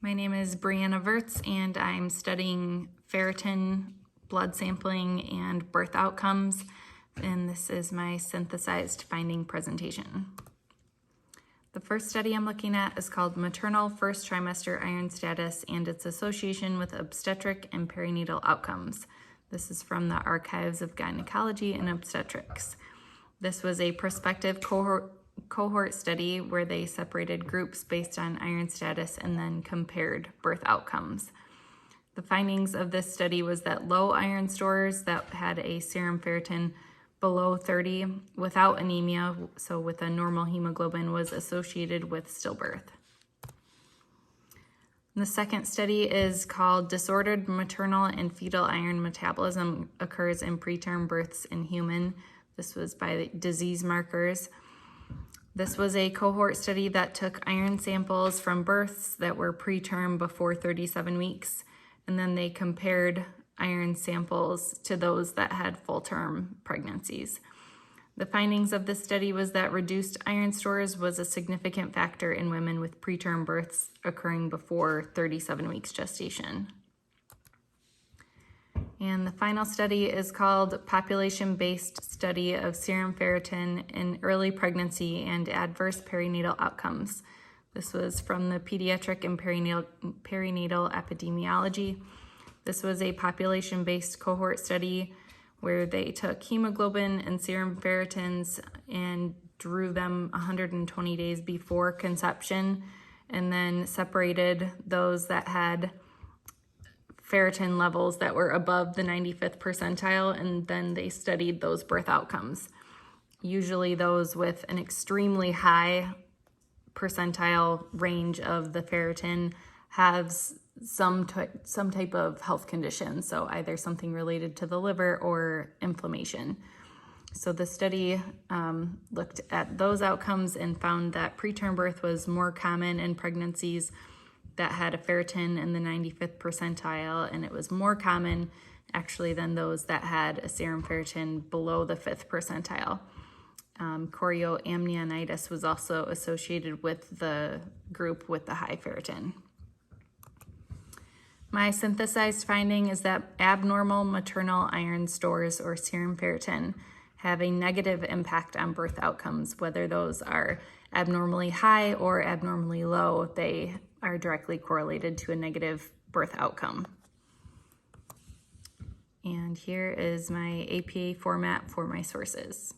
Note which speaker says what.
Speaker 1: My name is Brianna Verts, and I'm studying ferritin, blood sampling, and birth outcomes, and this is my synthesized finding presentation. The first study I'm looking at is called Maternal First Trimester Iron Status and its Association with Obstetric and Perinatal Outcomes. This is from the Archives of Gynecology and Obstetrics. This was a prospective cohort study where they separated groups based on iron status and then compared birth outcomes. The findings of this study was that low iron stores that had a serum ferritin below 30 without anemia, so with a normal hemoglobin, was associated with stillbirth. The second study is called Disordered Maternal and Fetal Iron Metabolism Occurs in Preterm Births in Human. This was by disease markers. This was a cohort study that took iron samples from births that were preterm before 37 weeks, and then they compared iron samples to those that had full-term pregnancies. The findings of this study was that reduced iron stores was a significant factor in women with preterm births occurring before 37 weeks gestation. And the final study is called Population-Based Study of Serum Ferritin in Early Pregnancy and Adverse Perinatal Outcomes. This was from the Pediatric and Perinatal Epidemiology. This was a population-based cohort study where they took hemoglobin and serum ferritins and drew them 120 days before conception, and then separated those that had ferritin levels that were above the 95th percentile, and then they studied those birth outcomes. Usually those with an extremely high percentile range of the ferritin have some type of health condition, so either something related to the liver or inflammation. So the study looked at those outcomes and found that preterm birth was more common in pregnancies that had a ferritin in the 95th percentile, and it was more common actually than those that had a serum ferritin below the 5th percentile. Chorioamnionitis was also associated with the group with the high ferritin. My synthesized finding is that abnormal maternal iron stores or serum ferritin have a negative impact on birth outcomes. Whether those are abnormally high or abnormally low, they are directly correlated to a negative birth outcome. And here is my APA format for my sources.